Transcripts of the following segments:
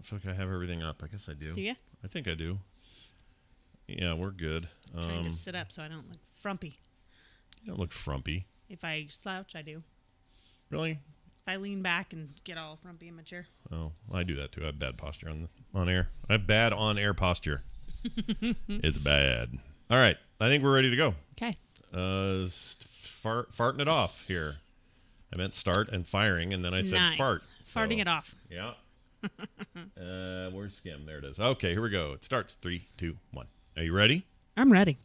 I feel like I have everything up. I guess I do. Do you? I think I do. Yeah, we're good. I'm trying to sit up so I don't look frumpy. You don't look frumpy. If I slouch, I do. Really? If I lean back and get all frumpy in my chair. Oh, I do that too. I have bad posture on air. I have bad on-air posture. It's bad. All right. I think we're ready to go. Okay. Farting it off here. I meant start and firing, and then I said fart. Farting it off. Yeah. Where's Skim? There it is. Okay, here we go. It starts. 3, 2, 1. Are you ready? I'm ready.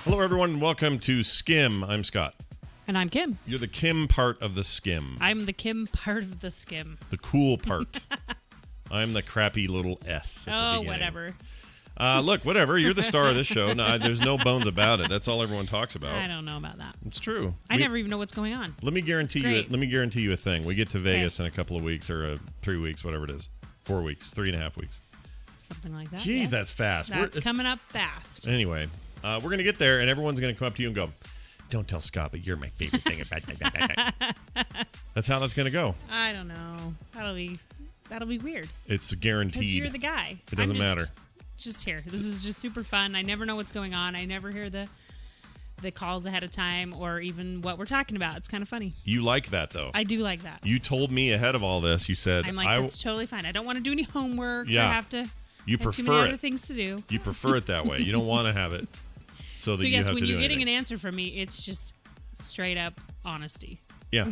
Hello, everyone, and welcome to Skim. I'm Scott. And I'm Kim. You're the Kim part of the Skim. I'm the Kim part of the Skim. The cool part. I'm the crappy little S at the beginning. Whatever. Look, whatever. You're the star of this show. No, there's no bones about it. That's all everyone talks about. I don't know about that. It's true. I never even know what's going on. Let me guarantee you a thing. We get to Vegas in a couple of weeks or 3 weeks, whatever it is. 4 weeks, 3.5 weeks. Something like that. Jeez, yes. that's fast. That's coming up fast. Anyway, we're going to get there, and everyone's going to come up to you and go, "Don't tell Scott, but you're my favorite thing about that." That's how that's going to go. I don't know. That'll be weird. It's guaranteed. Because you're the guy. It doesn't matter. Just here. This is just super fun. I never know what's going on. I never hear the calls ahead of time or even what we're talking about. It's kind of funny. You like that, though. I do like that. You told me ahead of all this. You said, I'm like, that's totally fine. I don't want to do any homework. Yeah. I have to. You have prefer too many it. other things to do. You prefer it that way. You don't want to have it so that you have to do anything. So yes, when you're getting an answer from me, it's just straight up honesty. Yeah.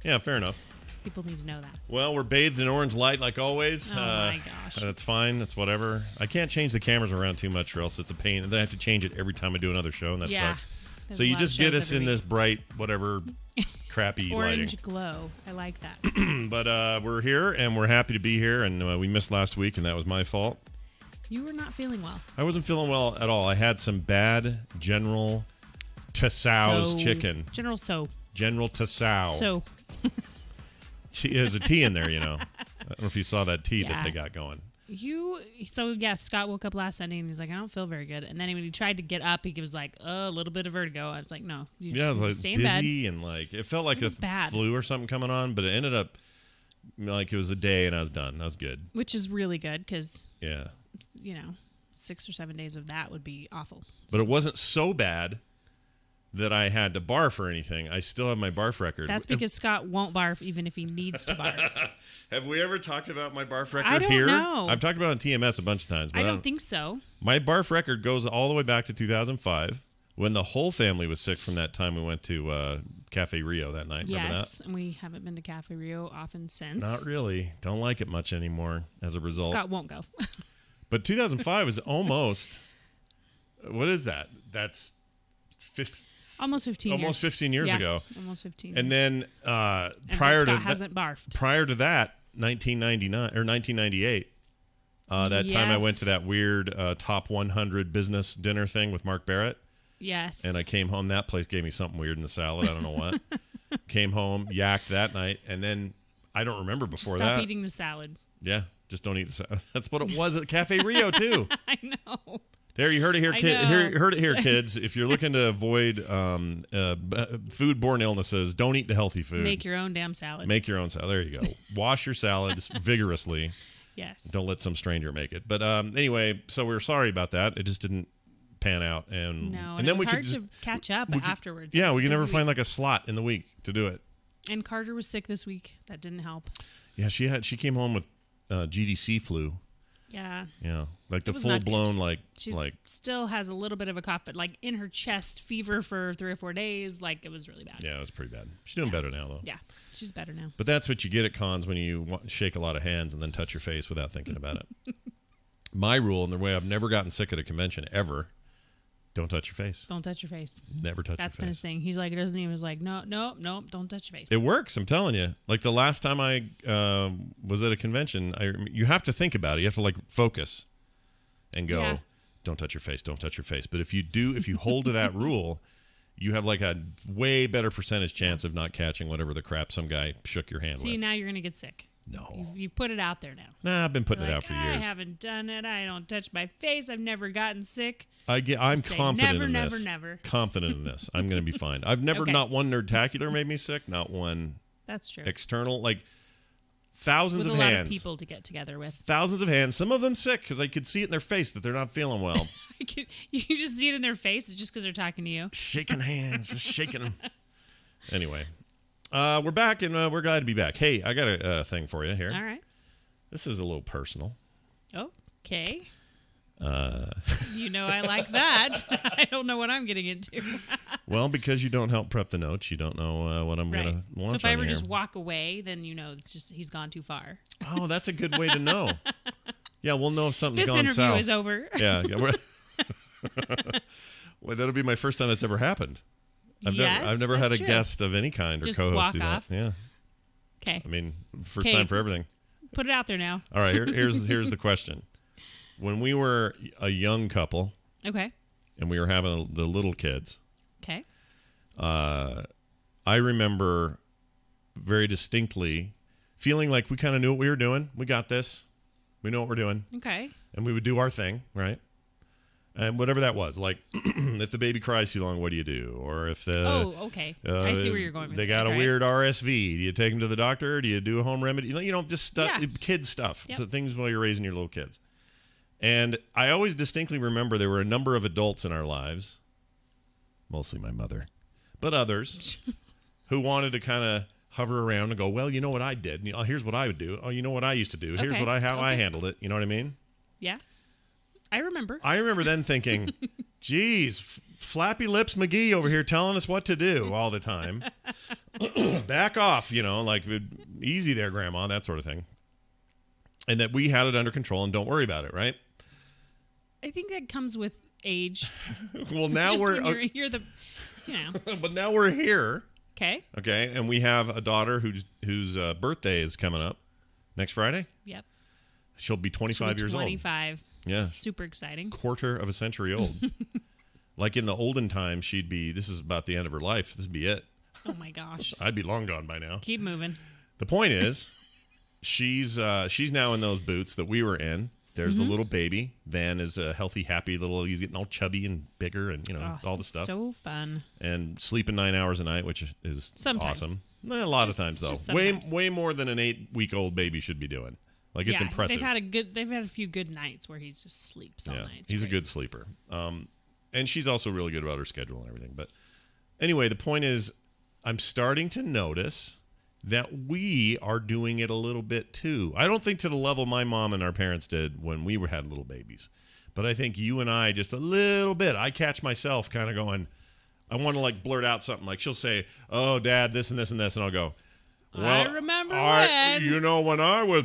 Yeah, fair enough. People need to know that. Well, we're bathed in orange light like always. Oh, my gosh. That's fine. That's whatever. I can't change the cameras around too much or else it's a pain. And then I have to change it every time I do another show, and that sucks. There's So a you lot of just get shows us every in week. this bright, whatever, crappy Orange lighting. glow. I like that. But we're here, and we're happy to be here, and we missed last week, and that was my fault. You were not feeling well. I wasn't feeling well at all. I had some bad General Tussauds chicken. General Tussauds. So. There's a T in there, you know. I don't know if you saw that T that they got going. Scott woke up last Sunday and he's like, I don't feel very good. And then when he tried to get up, he was like, a little bit of vertigo. I was like, no, you just I was like stay in bed. dizzy and like it felt like this bad. flu or something coming on, but it ended up like it was a day and I was done. I was good. Which is really good because, yeah, 6 or 7 days of that would be awful. But it wasn't so bad that I had to barf or anything. I still have my barf record. That's because Scott won't barf even if he needs to barf. Have we ever talked about my barf record I don't here? know. I've talked about it on TMS a bunch of times. But I don't think so. My barf record goes all the way back to 2005 when the whole family was sick from that time we went to Cafe Rio that night. Remember Yes, that? and we haven't been to Cafe Rio often since. Not really. Don't like it much anymore as a result. Scott won't go. But 2005 is almost... What is that? That's... Almost 15 years. Almost 15 years ago. Almost 15 And years. then Scott hasn't barfed. Prior to that, 1999 or 1998, that time I went to that weird top 100 business dinner thing with Mark Barrett. Yes. And I came home. That place gave me something weird in the salad. I don't know what. Came home, yacked that night, and then I don't remember before that. Stop eating the salad. Yeah, just don't eat the salad. That's what it was at Cafe Rio too. I know. There, you heard it here, heard it here, kids. If you're looking to avoid food-borne illnesses, don't eat the healthy food. Make your own damn salad. Make your own salad. There you go. Wash your salads vigorously. Yes. Don't let some stranger make it. But anyway, so we were sorry about that. It just didn't pan out, and then it we was could to catch up afterwards. Yeah, we could never find like a slot in the week to do it. And Carter was sick this week. That didn't help. Yeah, she came home with GDC flu. Yeah. Yeah, like the full blown She still has a little bit of a cough, but like in her chest, fever for 3 or 4 days. Like it was really bad. Yeah, it was pretty bad. She's doing better now though. Yeah, she's better now. But that's what you get at cons when you shake a lot of hands and then touch your face without thinking about it. My rule, and the way I've never gotten sick at a convention ever, don't touch your face. Don't touch your face. Never touch your face. That's been his thing. He's like, it doesn't even. He was like, no, don't touch your face. It works. I'm telling you. Like the last time I was at a convention, you have to think about it. You have to like focus and go, don't touch your face. Don't touch your face. But if you hold to that rule, you have like a way better percentage chance of not catching whatever the crap some guy shook your hand with. See, now you're going to get sick. No. You've put it out there now. Nah, I've been putting You're it like, out for years. I haven't done it. I don't touch my face. I've never gotten sick. I'm confident never, in never, this. never. Confident in this. I'm going to be fine. I've never, not one nerdtacular made me sick, not one That's true. external, like thousands with of a hands. lot of people to get together with. Thousands of hands. Some of them sick because I could see it in their face that they're not feeling well. You can just see it in their face just because they're talking to you. Shaking hands, just shaking them. Anyway, we're back and we're glad to be back. Hey, I got a thing for you here. All right. This is a little personal. Okay. You know I like that. I don't know what I'm getting into. Well, because you don't help prep the notes, you don't know what I'm going to launch on. So if I ever here. just walk away, then you know it's just he's gone too far. Oh, that's a good way to know. Yeah, we'll know if something's This gone interview south. is over. Yeah. Well, that'll be my first time that's ever happened. I've never had a guest of any kind or just co-host walk do that. off. Yeah. Okay. I mean, first time for everything. Put it out there now. All right, here's the question. When we were a young couple, okay, and we were having the little kids, okay, I remember very distinctly feeling like we kind of knew what we were doing. We got this. We know what we're doing. Okay. And we would do our thing, right? And whatever that was, like if the baby cries too long, what do you do? Or if the okay, I see where you're going with they that. got a weird RSV, do you take them to the doctor? Do you do a home remedy? You know, just stuff, kid stuff, Yep. so things while you're raising your little kids. And I always distinctly remember there were a number of adults in our lives, mostly my mother, but others who wanted to kind of hover around and go, well, you know what I did? Here's what I would do. Oh, you know what I used to do. Here's how I handled it. You know what I mean? Yeah. I remember then thinking, geez, Flappy Lips McGee over here telling us what to do all the time. Back off, like easy there, Grandma, that sort of thing. And that we had it under control and don't worry about it, right? I think that comes with age. Well, now you're the, but now we're here. Okay. Okay, and we have a daughter whose birthday is coming up next Friday. Yep. She'll be 25 years old. 25. Yeah. Super exciting. Quarter of a century old. Like in the olden times, this is about the end of her life. This would be it. Oh my gosh. I'd be long gone by now. Keep moving. The point is, she's now in those boots that we were in. There's the little baby. Van is a healthy, happy he's getting all chubby and bigger and, all the stuff. So fun. And sleeping 9 hours a night, which is sometimes awesome. A lot of times, though. Way more than an 8-week-old baby should be doing. Like, it's impressive. They've had a few good nights where he just sleeps all night. He's a good sleeper. And she's also really good about her schedule and everything. But anyway, the point is, I'm starting to notice that we are doing it a little bit too. I don't think to the level my mom and our parents did when we had little babies. But I think you and I just a little bit. I catch myself kind of going, I want to blurt out something. Like she'll say, oh, Dad, this and this and this. And I'll go, well, I remember when. When I was,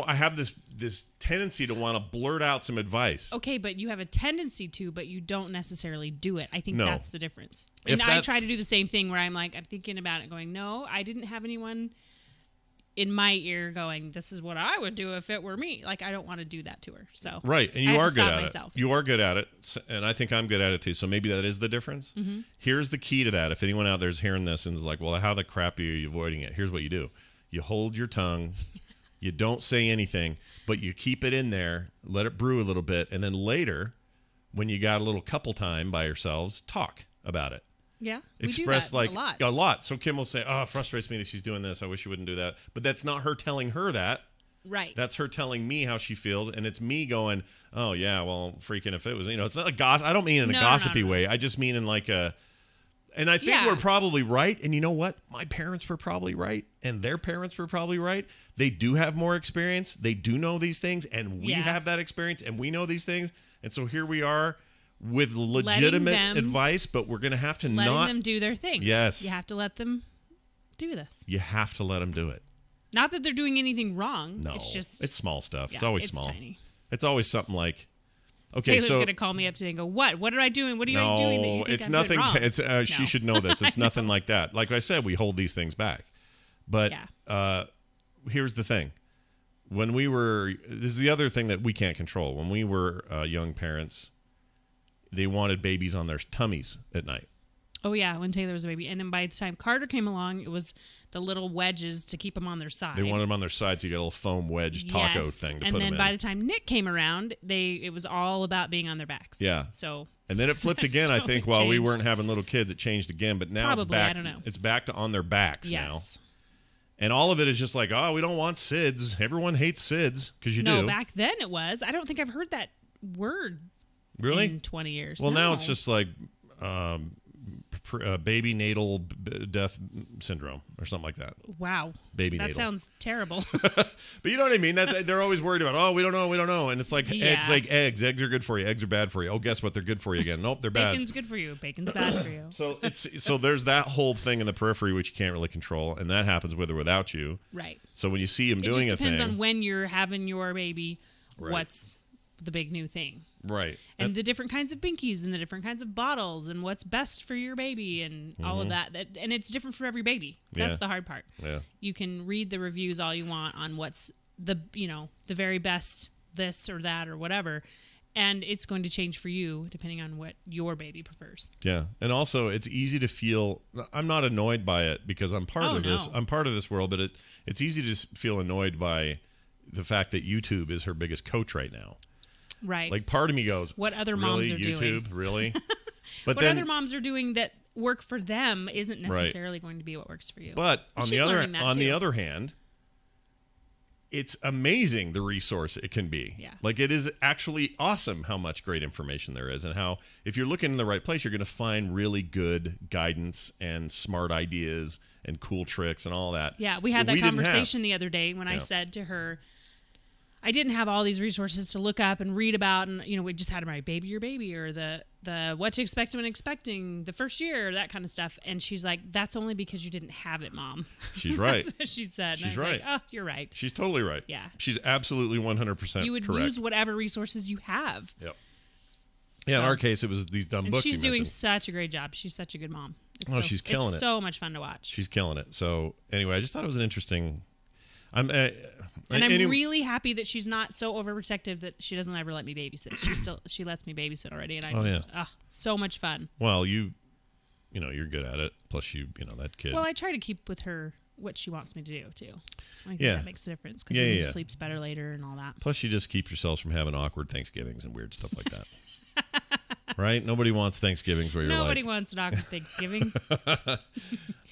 I have this tendency to want to blurt out some advice. Okay, but you have a tendency to, but you don't necessarily do it. I think that's the difference. And I try to do the same thing where I'm thinking about it going, no, I didn't have anyone in my ear going, this is what I would do if it were me. I don't want to do that to her. So right, and you are good at myself. it. You are good at it, and I think I'm good at it too. So maybe that is the difference. Mm-hmm. Here's the key to that. If anyone out there is hearing this and is like, well, how the crap are you avoiding it? Here's what you do. You hold your tongue. You don't say anything, but you keep it in there, let it brew a little bit, and then later, when you got a little couple time by yourselves, talk about it. Yeah, express we do that a lot. So Kim will say, "Oh, it frustrates me that she's doing this. I wish she wouldn't do that." But that's not her telling her that. Right. That's her telling me how she feels, and it's me going, "Oh yeah, well, freaking if it was, it's not a gossip. I don't mean in a gossipy way. I just mean in and I think we're probably right. And you know what? My parents were probably right, and their parents were probably right. They do have more experience. They do know these things, and we have that experience, and we know these things. And so here we are with legitimate advice, but we're going to have to letting them do their thing. Yes. You have to let them do this. You have to let them do it. Not that they're doing anything wrong. No. It's small stuff. Yeah, it's always small. Tiny. It's always something like, okay, Taylor's going to call me up today and go, what? What are I doing? What are you doing that you think it's I'm nothing. doing wrong? She should know this. It's nothing like that. Like I said, we hold these things back. But here's the thing. This is the other thing that we can't control. When we were young parents, they wanted babies on their tummies at night. Oh, yeah, when Taylor was a baby. And then by the time Carter came along, it was the little wedges to keep them on their side. They wanted them on their side, so you got a little foam wedge taco thing to put them in. And then by the time Nick came around, it was all about being on their backs. Yeah. So... And then it flipped again, I think, while we weren't having little kids. It changed again, but now it's back. I don't know. It's back to on their backs now. And all of it is just like, oh, we don't want SIDS. Everyone hates SIDS because you do. No, back then it was. I don't think I've heard that word in 20 years. Well, now it's just like baby natal death syndrome or something like that. Wow. Baby natal. That sounds terrible. But you know what I mean? That they're always worried about, oh, we don't know. And it's like eggs. Eggs are good for you. Eggs are bad for you. Oh, guess what? They're good for you again. Nope, they're bad. Bacon's good for you. Bacon's bad for you. So there's that whole thing in the periphery which you can't really control, and that happens with or without you. Right. So when you see him doing a thing, it just depends on when you're having your baby. Right. What's the big new thing? Right. And the different kinds of binkies and the different kinds of bottles and what's best for your baby and all of that. And it's different for every baby. That's the hard part. Yeah. You can read the reviews all you want on what's the very best this or that or whatever. And it's going to change for you depending on what your baby prefers. Yeah. And also it's easy to feel, I'm not annoyed by it because I'm part of this. I'm part of this world, but it's easy to feel annoyed by the fact that YouTube is her biggest coach right now. Right. Like part of me goes, what other moms are YouTube, doing? Really? But what other moms are doing that work for them isn't necessarily going to be what works for you. But on the other hand, it's amazing the resource it can be. Yeah. Like it is actually awesome how much great information there is and how if you're looking in the right place, you're going to find really good guidance and smart ideas and cool tricks and all that. Yeah, we had that conversation the other day when I said to her, I didn't have all these resources to look up and read about, and we just had my baby your baby or the what to expect when expecting the first year, that kind of stuff. And she's like, "That's only because you didn't have it, Mom." She's right. That's what she said. She's and I was right. Like, oh, you're right. She's totally right. Yeah. She's absolutely 100% You would correct. use whatever resources you have. Yep. Yeah, in our case, it was these dumb books. She's doing such a great job. She's such a good mom. She's killing it. It's so much fun to watch. She's killing it. So anyway, I just thought it was an interesting. I'm really happy that she's not so overprotective that she doesn't ever let me babysit. She lets me babysit already, and so much fun. Well, you're good at it. Plus, that kid. Well, I try to keep with her what she wants me to do too. I think that makes a difference because she sleeps better later and all that. Plus, you just keep yourselves from having awkward Thanksgivings and weird stuff like that. Right? Nobody wants Thanksgivings where Nobody wants an awkward Thanksgiving.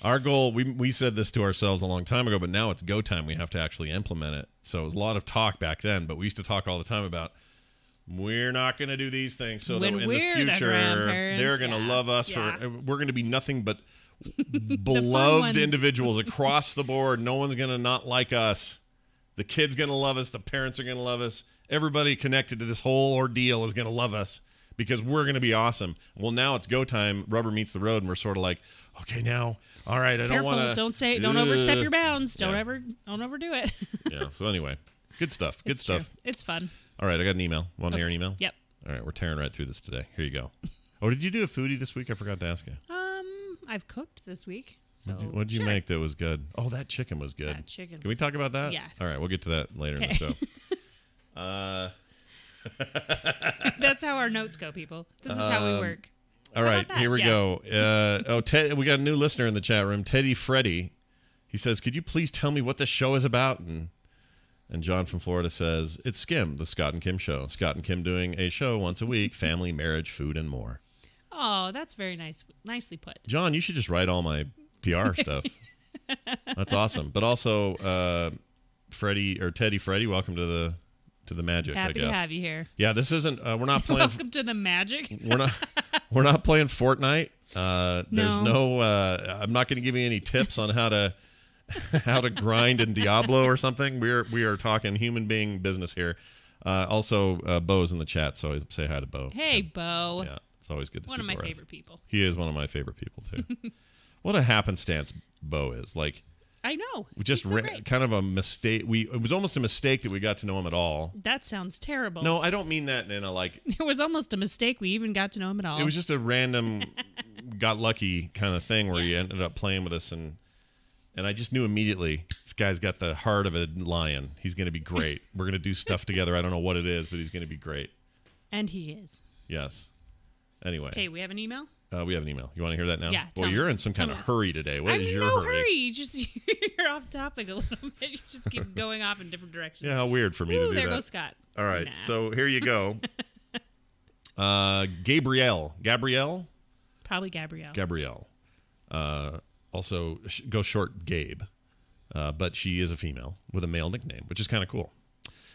Our goal, we said this to ourselves a long time ago, but now it's go time. We have to actually implement it. So it was a lot of talk back then, but we used to talk all the time about we're not going to do these things so that in the future they're going to love us we're going to be nothing but beloved individuals across the board. No one's going to not like us. The kid's going to love us. The parents are going to love us. Everybody connected to this whole ordeal is going to love us because we're going to be awesome. Well, now it's go time. Rubber meets the road, and we're sort of like, okay, now, all right, I don't want to. Don't overstep your bounds. Don't overdo it. Yeah. So anyway, good stuff. Good stuff. True. It's fun. All right, I got an email. Want to hear an email? Yep. All right, we're tearing right through this today. Here you go. Oh, did you do a foodie this week? I forgot to ask you. I've cooked this week. So what did you make that was good? Oh, that chicken was good. That chicken. Can we talk about that? Yes. All right, we'll get to that later in the show. That's how our notes go, people. This is how we work. All right, here we go. Ted, we got a new listener in the chat room, Teddy Freddy. He says, "Could you please tell me what the show is about?" And John from Florida says, "It's Skim, the Scott and Kim show. Scott and Kim doing a show once a week, family, marriage, food, and more." Oh, that's very nice. Nicely put. John, you should just write all my PR stuff. That's awesome. But also, Teddy Freddy, welcome to the magic. Happy I guess. to have you here. Yeah, this isn't. We're not playing. Welcome to the magic. We're not playing Fortnite. There's no. I'm not going to give you any tips on how to grind in Diablo or something. We are talking human being business here. Also, Bo's in the chat, so I say hi to Bo. Hey, Bo. Yeah, it's always good to see. One of my favorite people. He is one of my favorite people too. What a happenstance Bo is. Like, I know. Just kind of a mistake. It was almost a mistake that we got to know him at all. That sounds terrible. No, I don't mean that in a like. It was almost a mistake we even got to know him at all. It was just a random, got lucky kind of thing where he ended up playing with us, and I just knew immediately this guy's got the heart of a lion. He's going to be great. We're going to do stuff together. I don't know what it is, but he's going to be great. And he is. Yes. Anyway. Okay, we have an email? We have an email. You want to hear that now? Yeah. Well, you're in some kind of hurry today. What is your no hurry? Just you're off topic a little bit. You just keep going off in different directions. Yeah, how weird for me to do there that. goes Scott. All right, so here you go. Gabrielle. Probably Gabrielle. Gabrielle. Also, go short Gabe. But she is a female with a male nickname, which is kind of cool.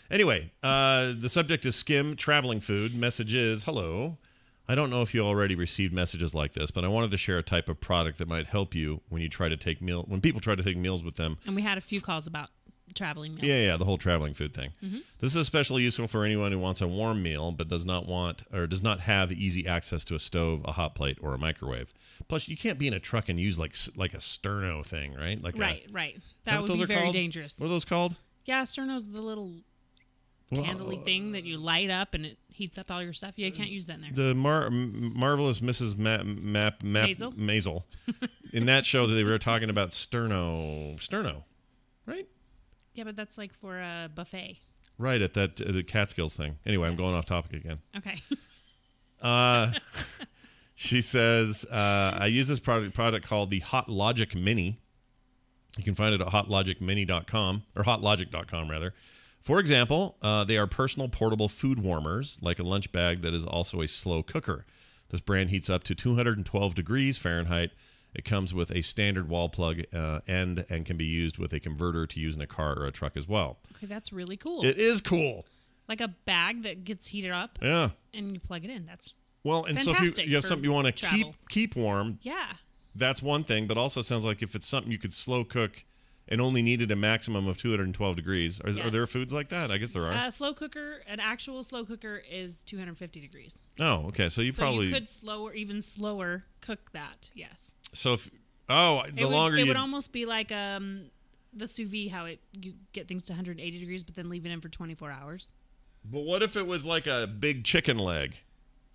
Anyway, the subject is Skim traveling food. Message is, hello. I don't know if you already received messages like this, but I wanted to share a type of product that might help you when you try to take when people try to take meals with them. And we had a few calls about traveling meals. Yeah, the whole traveling food thing. Mm-hmm. This is especially useful for anyone who wants a warm meal but does not have easy access to a stove, a hot plate, or a microwave. Plus, you can't be in a truck and use like a sterno thing, right? Right. That would be very dangerous. What are those called? Yeah, sterno's the little candle-y thing that you light up and it heats up all your stuff. Yeah, you can't use that in there. The marvelous Mrs. Maisel. In that show, they were talking about sterno, right? Yeah, but that's like for a buffet. Right, at that the Catskills thing. Anyway, I'm going off topic again. Okay. She says, I use this product called the Hot Logic Mini. You can find it at hotlogicmini.com, or hotlogic.com, rather. For example, they are personal portable food warmers, like a lunch bag that is also a slow cooker. This brand heats up to 212 degrees Fahrenheit. It comes with a standard wall plug end and can be used with a converter to use in a car or a truck as well. Okay, that's really cool. It is cool. Like a bag that gets heated up. Yeah. And you plug it in. That's and so if you have something you want to keep warm. Yeah. That's one thing, but also sounds like if it's something you could slow cook and only needed a maximum of 212 degrees. Are there foods like that? I guess there are. Slow cooker, an actual slow cooker is 250 degrees. Oh, okay. So you could even slower cook that. Yes. So if it would almost be like the sous vide, how you get things to 180 degrees, but then leave it in for 24 hours. But what if it was like a big chicken leg,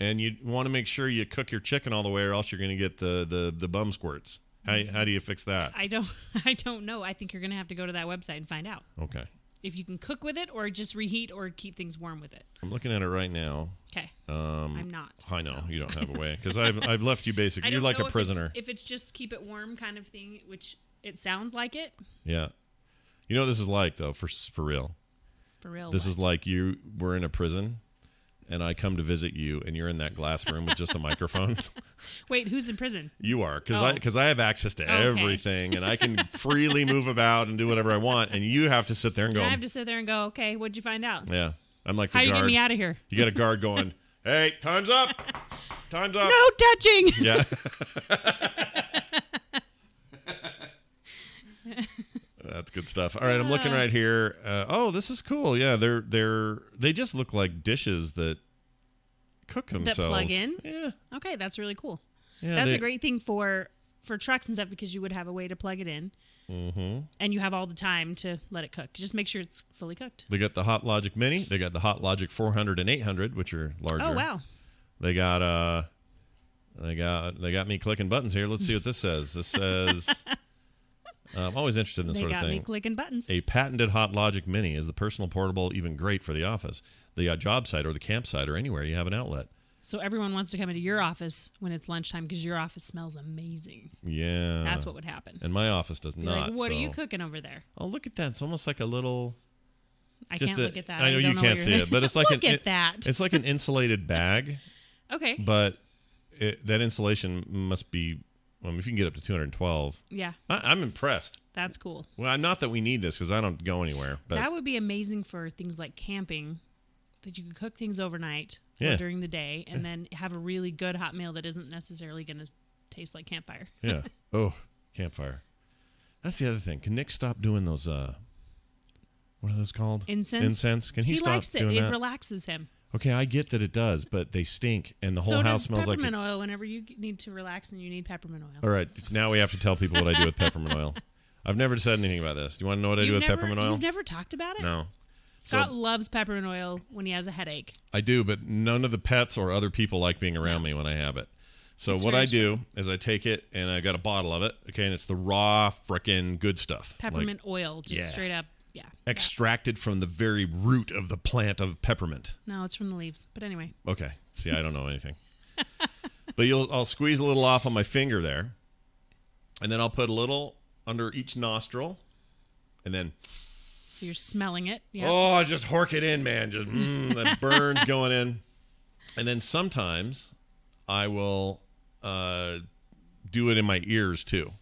and you want to make sure you cook your chicken all the way, or else you're going to get the bum squirts? How do you fix that? I don't know. I think you're going to have to go to that website and find out. Okay. If you can cook with it, or just reheat, or keep things warm with it. I'm looking at it right now. Okay. I'm not. I know you don't have a way because I've left you basically. You're like a prisoner. If it's just keep it warm kind of thing, which it sounds like it. Yeah. You know what this is like though, for real. For real. This is like we're in a prison, and I come to visit you, and you're in that glass room with just a microphone. Wait, who's in prison? You are, because I have access to everything, and I can freely move about and do whatever I want, and you have to sit there and go. I have to sit there and go, okay, what'd you find out? Yeah, I'm like the guard. How you get me out of here? You got a guard going, hey, time's up. Time's up. No touching. Yeah. That's good stuff. All right, I'm looking right here. This is cool. Yeah, they just look like dishes that cook themselves. That plug in? Yeah. Okay, that's really cool. Yeah, that's a great thing for trucks and stuff, because you would have a way to plug it in. Mm-hmm. And you have all the time to let it cook. Just make sure it's fully cooked. They got the Hot Logic Mini. They got the Hot Logic 400 and 800, which are larger. Oh, wow. They got me clicking buttons here. Let's see what this says. This says I'm always interested in this sort of thing. They got me clicking buttons. A patented Hot Logic Mini is the personal portable, even great for the office, the job site, or the campsite, or anywhere you have an outlet. So everyone wants to come into your office when it's lunchtime because your office smells amazing. Yeah. That's what would happen. And my office does not. Like, what are you cooking over there? Oh, look at that. It's almost like a little... I can't look at that. I know you can't see it, but it's like look at that. It's like an insulated bag. Okay. But that insulation must be... if you can get up to 212. Yeah. I'm impressed. That's cool. Well, not that we need this because I don't go anywhere. But that would be amazing for things like camping, that you could cook things overnight or during the day, and then have a really good hot meal that isn't necessarily going to taste like campfire. Yeah. Oh, campfire. That's the other thing. Can Nick stop doing those, what are those called? Incense? Can he stop doing that? He likes it. It relaxes him. Okay, I get that it does, but they stink, and the whole house smells like... peppermint oil whenever you need to relax and you need peppermint oil. All right, now we have to tell people what I do with peppermint oil. I've never said anything about this. Do you want to know what I do with peppermint oil? You've never talked about it? No. Scott loves peppermint oil when he has a headache. I do, but none of the pets or other people like being around me when I have it. So what I do is I take it, and I got a bottle of it, okay, and it's the raw frickin' good stuff. Peppermint oil, just straight up, extracted from the very root of the plant of peppermint. No, it's from the leaves, but anyway. Okay. See, I don't know anything. But I'll squeeze a little off on my finger there, and then I'll put a little under each nostril, and then. So you're smelling it. Yep. Oh, just hork it in, man. Just that burns going in. And then sometimes I will do it in my ears too.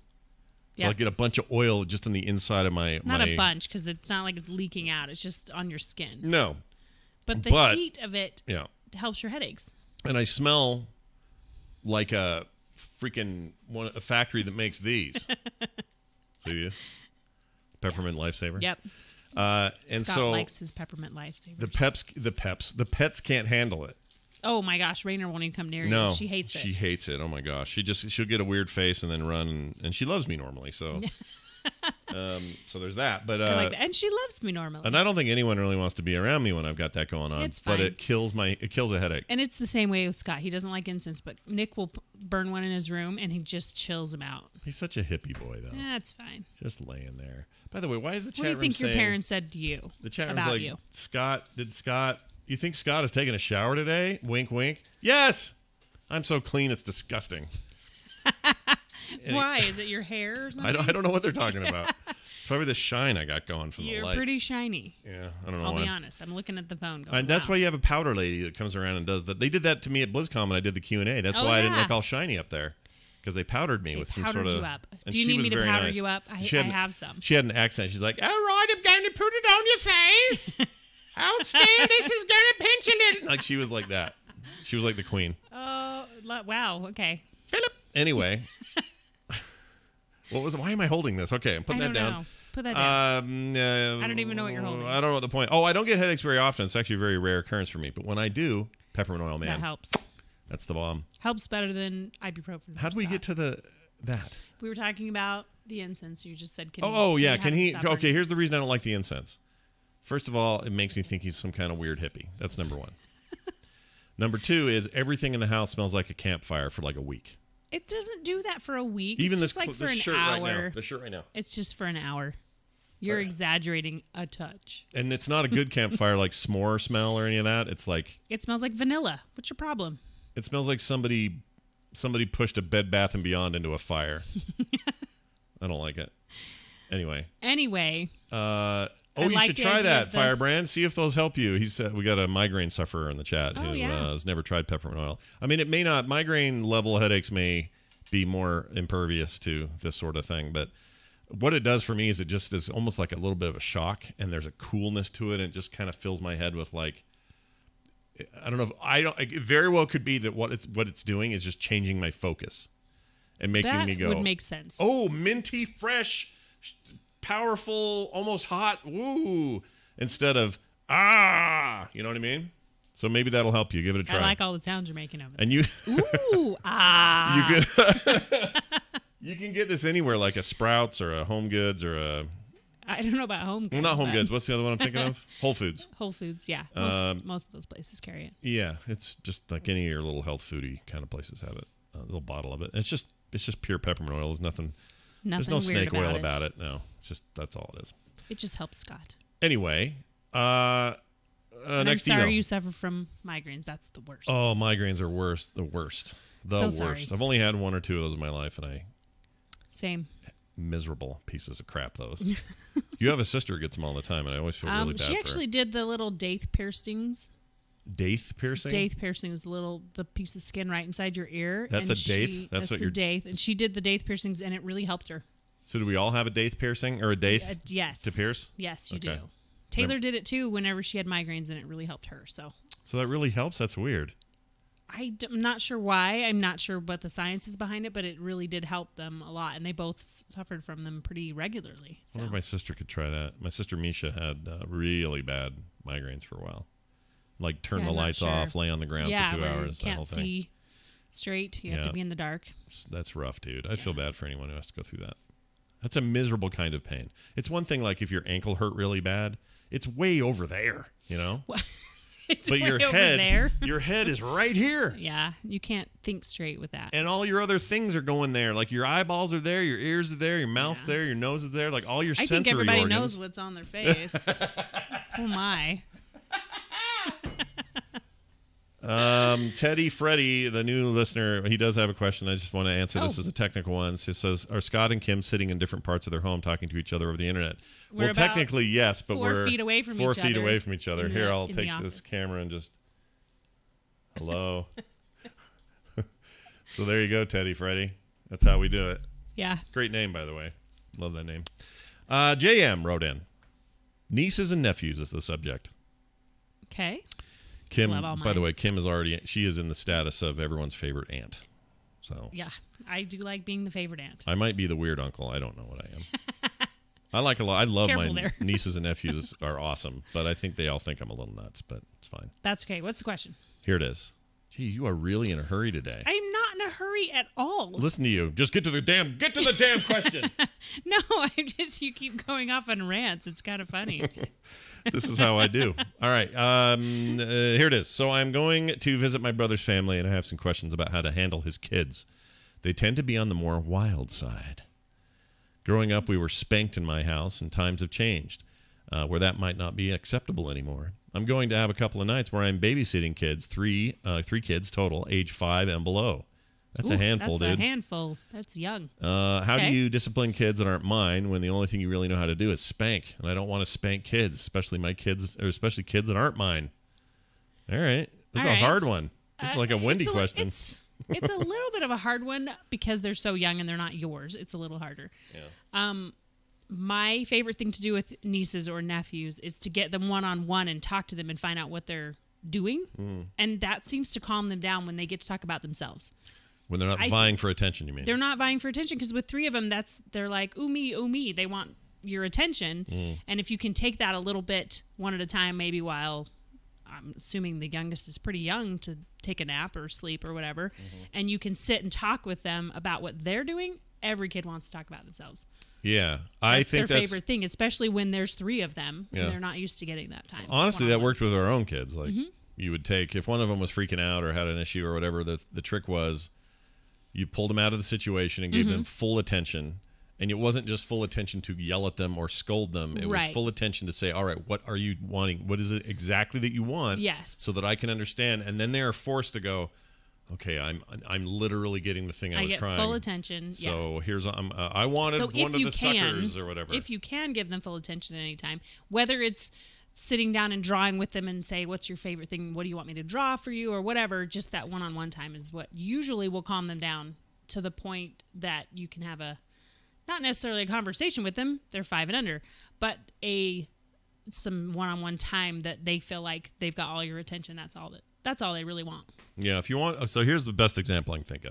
So I'll get a bunch of oil just on the inside of my. Not a bunch, because it's not like it's leaking out. It's just on your skin. No. But the heat of it helps your headaches. And I smell like a factory that makes these. See these? Peppermint Lifesaver. Yep. And Scott so likes his Peppermint Lifesavers. The pets can't handle it. Oh my gosh, Rainer won't even come near you. No, she hates it. She hates it. Oh my gosh, she'll get a weird face and then run, and she loves me normally. So, so there's that. But I like that. And she loves me normally. And I don't think anyone really wants to be around me when I've got that going on. It's fine. But it kills a headache. And it's the same way with Scott. He doesn't like incense, but Nick will burn one in his room, and he just chills him out. He's such a hippie boy, though. That's fine. Just laying there. By the way, why is the chat room saying... What do you think your parents said to you The chat room's about like, you? You think Scott is taking a shower today? Wink, wink. Yes! I'm so clean, it's disgusting. Why? Is it your hair or something? I don't know what they're talking about. It's probably the shine I got going from the lights. You're pretty shiny. Yeah, I don't know I'll why. be honest. I'm looking at the phone going, And that's wow. why you have a powder lady that comes around and does that. They did that to me at BlizzCon when I did the Q&A. That's why I didn't look all shiny up there. Because they powdered me with some sort of... You up. And do you she need was me to very powder nice. you up? I have some. She had an accent. She's like, all right, I'm going to put it on your face. Outstanding, this is going to pinch a little. Like, she was like that. She was like the queen. Oh, wow. Okay. Philip. Anyway. Why am I holding this? Okay, I'm putting that down. Know. Put that down. I don't even know what you're holding. I don't know what the point. Oh, I don't get headaches very often. It's actually a very rare occurrence for me. But when I do, peppermint oil, man. That helps. That's the bomb. Helps better than ibuprofen. How did we get to that? We were talking about the incense. You just said, yeah. Can he? Suffer? Okay, here's the reason I don't like the incense. First of all, it makes me think he's some kind of weird hippie. That's number one. Number two is everything in the house smells like a campfire for like a week. It doesn't do that for a week. Even it's this, like for this an shirt hour. right now. The shirt right now. It's just for an hour. You're exaggerating a touch. And it's not a good campfire like s'more smell or any of that. It's like... It smells like vanilla. What's your problem? It smells like somebody pushed a Bed Bath & Beyond into a fire. I don't like it. Anyway. You should try that, Firebrand. See if those help you. We got a migraine sufferer in the chat who has never tried peppermint oil. I mean, it may not. Migraine level headaches may be more impervious to this sort of thing, but what it does for me is it just is almost like a little bit of a shock, and there's a coolness to it, and it just kind of fills my head with like, I don't know if it very well could be that what it's doing is just changing my focus and making me go. That would make sense. Oh, minty, fresh, powerful, almost hot. Woo! Instead of you know what I mean? So maybe that'll help you. Give it a try. I like all the sounds you're making of it. And you, ooh, you can get this anywhere, like a Sprouts or a Home Goods or a. I don't know about Home Goods. Well, not Home Goods. What's the other one I'm thinking of? Whole Foods. Whole Foods, yeah. Most of those places carry it. Yeah, it's just like any of your little health foodie kind of places have it. A little bottle of it. It's just pure peppermint oil. There's nothing. There's no snake oil about it. No, it's just that's all it is. It just helps Scott. Anyway, next I'm sorry you suffer from migraines. That's the worst. Oh, migraines are worse. The worst. The worst. Sorry. I've only had one or two of those in my life, and Same. Miserable pieces of crap, those. You have a sister who gets them all the time, and I always feel really bad for her. She actually did the little daith piercings. Daith piercing? Daith piercing is the piece of skin right inside your ear. That's a daith? That's a daith. And she did the daith piercings, and it really helped her. So do we all have a daith piercing or a daith yes. to pierce? Yes, you do. Taylor did it too whenever she had migraines, and it really helped her. So that really helps? That's weird. I'm not sure why. I'm not sure what the science is behind it, but it really did help them a lot, and they both suffered from them pretty regularly. So. I wonder if my sister could try that. My sister Misha had really bad migraines for a while. Like turn the lights off, lay on the ground for 2 hours. You can't see straight. You have to be in the dark. That's rough, dude. I feel bad for anyone who has to go through that. That's a miserable kind of pain. It's one thing like if your ankle hurt really bad, it's way over there, you know? But your head is right here. Yeah, you can't think straight with that. And all your other things are going there. Like your eyeballs are there, your ears are there, your mouth's there, your nose is there. Like all your sensory organs. I think everybody knows what's on their face. Oh my. Teddy Freddy, the new listener, he does have a question. I just want to answer. This is a technical one. He says, are Scott and Kim sitting in different parts of their home talking to each other over the internet? Well, technically, yes, but we're 4 feet away from 4 feet away from each other. Here, I'll take this camera and just... Hello. So there you go, Teddy Freddy. That's how we do it. Yeah. Great name, by the way. Love that name. JM wrote in. Nieces and nephews is the subject. Okay. Kim, by the way, Kim she is in the status of everyone's favorite aunt. So yeah, I do like being the favorite aunt. I might be the weird uncle. I don't know what I am. I like a lot. I love my nieces and nephews are awesome, but I think they all think I'm a little nuts, but it's fine. That's okay. What's the question? Here it is. Geez, you are really in a hurry today. I'm not in a hurry at all. Listen to you. Just get to the damn question. No, you keep going off on rants. It's kind of funny. This is how I do. All right. Here it is. So I'm going to visit my brother's family, and I have some questions about how to handle his kids. They tend to be on the more wild side. Growing up, we were spanked in my house, and times have changed, where that might not be acceptable anymore. I'm going to have a couple of nights where I'm babysitting kids, three kids total, age 5 and below. That's a handful, dude. That's a handful. That's young. How do you discipline kids that aren't mine when the only thing you really know how to do is spank? And I don't want to spank kids, especially kids that aren't mine. All right. This is a hard one. This is like a Wendy question. It's a little bit of a hard one because they're so young and they're not yours. It's a little harder. Yeah. My favorite thing to do with nieces or nephews is to get them one-on-one and talk to them and find out what they're doing. And that seems to calm them down when they get to talk about themselves. When they're not vying for attention, you mean? They're not vying for attention because with 3 of them, they're like, ooh me. They want your attention. And if you can take that a little bit one at a time, maybe while I'm assuming the youngest is pretty young to take a nap or sleep or whatever, and you can sit and talk with them about what they're doing, every kid wants to talk about themselves. Yeah. I think that's their favorite thing, especially when there's 3 of them and they're not used to getting that time. Honestly, that worked with our own kids. Like you would take, if one of them was freaking out or had an issue or whatever, the trick was you pulled them out of the situation and gave them full attention. And it wasn't just full attention to yell at them or scold them. It was full attention to say, all right, what are you wanting? What is it exactly that you want? Yes. So that I can understand. And then they are forced to go, okay, I'm literally getting the thing I was crying. Full attention. So here's I wanted one of the suckers or whatever. If you can give them full attention at any time, whether it's sitting down and drawing with them and say, what's your favorite thing? What do you want me to draw for you or whatever? Just that one-on-one time is what usually will calm them down to the point that you can have not necessarily a conversation with them. They're 5 and under, but some one-on-one time that they feel like they've got all your attention. That's all they really want. Yeah, if you want. So here's the best example I can think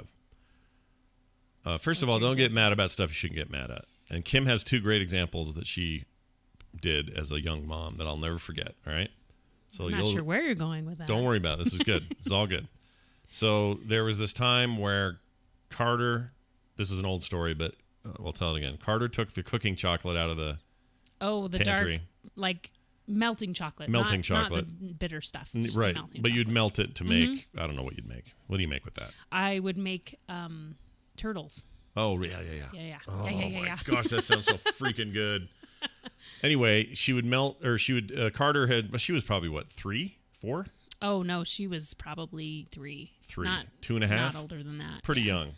of. First of all, don't get mad about stuff you shouldn't get mad at. And Kim has 2 great examples that she did as a young mom that I'll never forget. All right. So I'm not sure where you're going with that. Don't worry about it. This is good. It's all good. So there was this time where Carter. This is an old story, but we'll tell it again. Carter took the cooking chocolate out of the pantry. Dark, like melting chocolate. Melting chocolate. Not the bitter stuff. Right. But you'd melt it to make, I don't know what you'd make. What do you make with that? I would make turtles. Oh, yeah. Yeah. Oh, my gosh, that sounds so freaking good. Anyway, she would Carter she was probably what, 3, 4? Oh, no, she was probably 3. 2.5? Not older than that. Pretty young.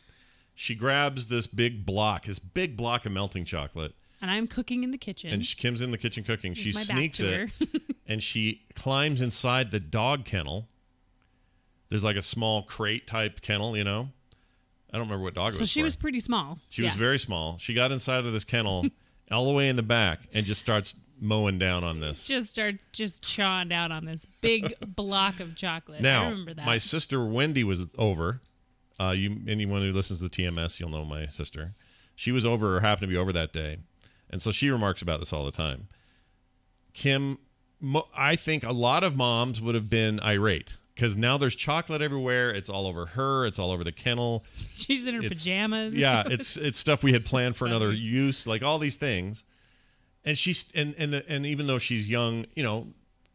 She grabs this big block of melting chocolate. And I'm cooking in the kitchen. And Kim's in the kitchen cooking. She sneaks it. And she climbs inside the dog kennel. There's like a small crate type kennel, I don't remember what dog it was. So she was pretty small. She was very small. She got inside of this kennel all the way in the back and just starts mowing down on this. Just chawing down on this big block of chocolate. Now, I remember that. My sister Wendy was over. Anyone who listens to the TMS, you'll know my sister. She was over or happened to be over that day. And so she remarks about this all the time. Kim, I think a lot of moms would have been irate because now there's chocolate everywhere. It's all over her. It's all over the kennel. She's in her pajamas. Yeah, it's stuff we had planned for another use, like all these things. And and even though she's young,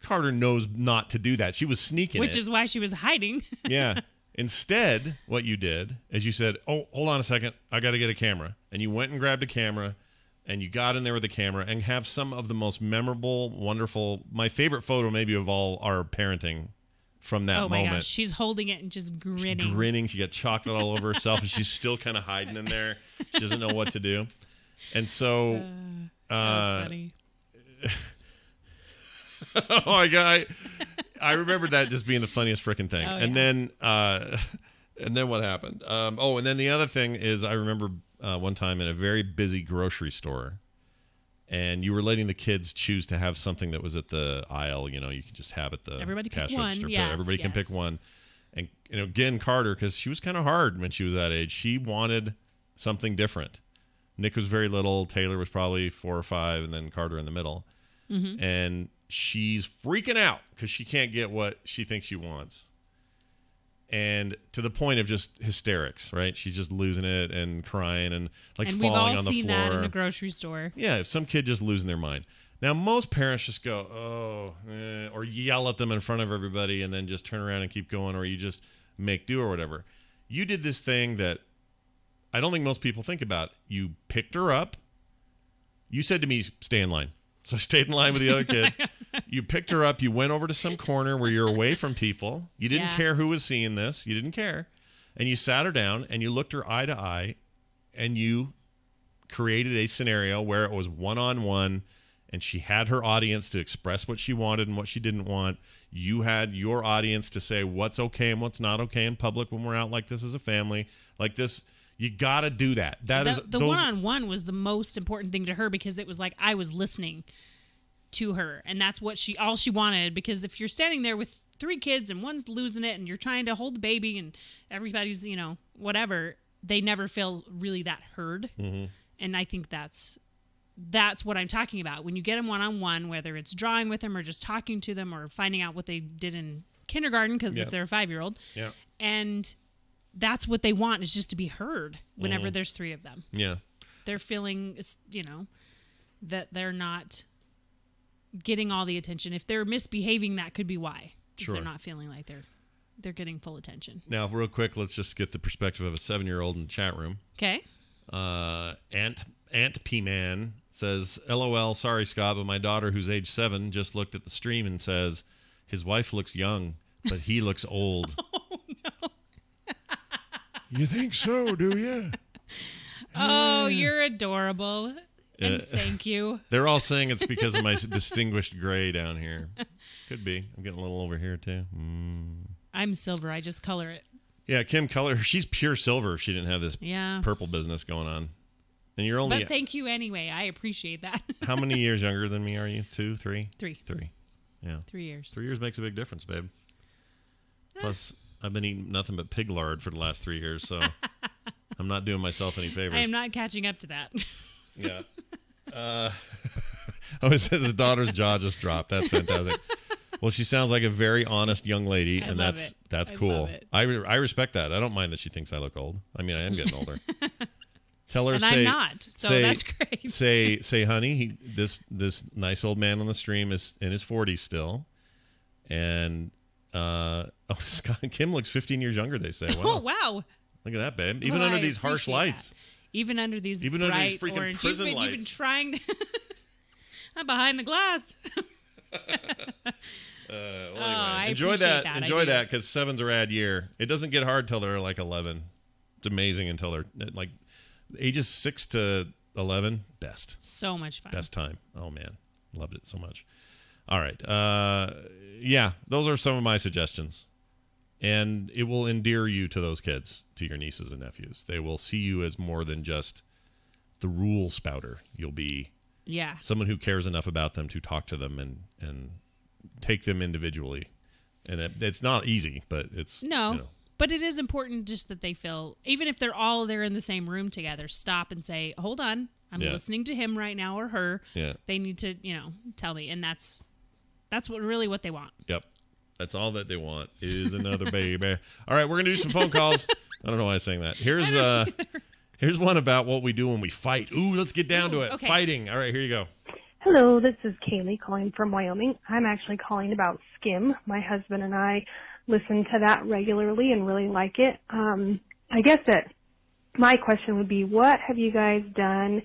Carter knows not to do that. She was sneaking Which is why she was hiding. Yeah. Instead, what you did is you said, oh, hold on a second. I got to get a camera. And you went and grabbed a camera. And you got in there with the camera and have some of the most memorable, wonderful, my favorite photo maybe of all our parenting from that moment. Oh my gosh, she's holding it and just grinning. She's grinning. She got chocolate all over herself, and she's still kind of hiding in there. She doesn't know what to do. And so... that's funny. Oh my God. I remembered that just being the funniest freaking thing. Oh, and then what happened? And then the other thing is I remember one time in a very busy grocery store, and you were letting the kids choose to have something that was at the aisle. You know, you could just have at the cash register. Yes, everybody can pick one. And again, Carter, because she was kind of hard when she was that age, she wanted something different. Nick was very little. Taylor was probably 4 or 5, and then Carter in the middle. Mm-hmm. And she's freaking out because she can't get what she thinks she wants. And to the point of just hysterics, right? She's just losing it and crying and falling on the floor. And we've all seen that in a grocery store. Yeah, some kid just losing their mind. Now, most parents just go, or yell at them in front of everybody and then just turn around and keep going, or you just make do or whatever. You did this thing that I don't think most people think about. You picked her up. You said to me, stay in line. So I stayed in line with the other kids. You picked her up. You went over to some corner where you're away from people. You didn't care who was seeing this. You didn't care. And you sat her down and you looked her eye to eye and you created a scenario where it was one-on-one and she had her audience to express what she wanted and what she didn't want. You had your audience to say what's okay and what's not okay in public when we're out like this as a family. Like this, you got to do that. The one-on-one was the most important thing to her because it was like I was listening to her, and that's what all she wanted. Because if you're standing there with 3 kids and one's losing it and you're trying to hold the baby and everybody's, whatever, they never feel really that heard. Mm-hmm. And I think that's what I'm talking about. When you get them one-on-one, whether it's drawing with them or just talking to them or finding out what they did in kindergarten because if they're a 5-year-old. Yeah. And that's what they want, is just to be heard whenever there's 3 of them. Yeah. They're feeling, that they're not getting all the attention. If they're misbehaving, that could be why. Sure. They're not feeling like they're getting full attention. Now, real quick, let's just get the perspective of a 7-year-old in the chat room. Okay. Aunt P-Man says, LOL, sorry, Scott, but my daughter, who's age 7, just looked at the stream and says, his wife looks young, but he looks old. Oh, no. You think so, do you? Oh, you're adorable. And thank you. They're all saying it's because of my distinguished gray down here. Could be. I'm getting a little over here, too. I'm silver. I just color it. Yeah, Kim color. She's pure silver if she didn't have this purple business going on. And you're only... But thank you anyway. I appreciate that. How many years younger than me are you? 2, 3? 3. 3. Yeah. 3 years. 3 years makes a big difference, babe. Plus... I've been eating nothing but pig lard for the last 3 years, so I'm not doing myself any favors. I am not catching up to that. Yeah. It says his daughter's jaw just dropped. That's fantastic. Well, she sounds like a very honest young lady, and that's cool. I respect that. I don't mind that she thinks I look old. I mean, I am getting older. Tell her, and I'm not, so that's great. Say, honey, this nice old man on the stream is in his 40s still, and. Scott Kim looks 15 years younger, they say. Wow. Oh, wow. Look at that, babe. Even under these harsh lights. That. Even under these freaking orange. prison lights. You've been trying to... I'm behind the glass. Anyway, enjoy that. Enjoy that, because 7's a rad year. It doesn't get hard till they're like 11. It's amazing until they're like ages 6 to 11. Best. So much fun. Best time. Oh, man. Loved it so much. All right. Yeah, those are some of my suggestions. And it will endear you to those kids, to your nieces and nephews. They will see you as more than just the rule spouter. You'll be someone who cares enough about them to talk to them and take them individually. And it's not easy, but it's... No, but it is important just that they feel, even if they're all there in the same room together, stop and say, hold on, I'm listening to him right now or her. Yeah. They need to, tell me. And that's what they want. Yep. That's all that they want is another baby. All right, we're going to do some phone calls. I don't know why I'm saying that. Here's one about what we do when we fight. Ooh, let's get down to it. Okay. Fighting. All right, here you go. Hello, this is Kaylee calling from Wyoming. I'm actually calling about Skim. My husband and I listen to that regularly and really like it. I guess that my question would be, what have you guys done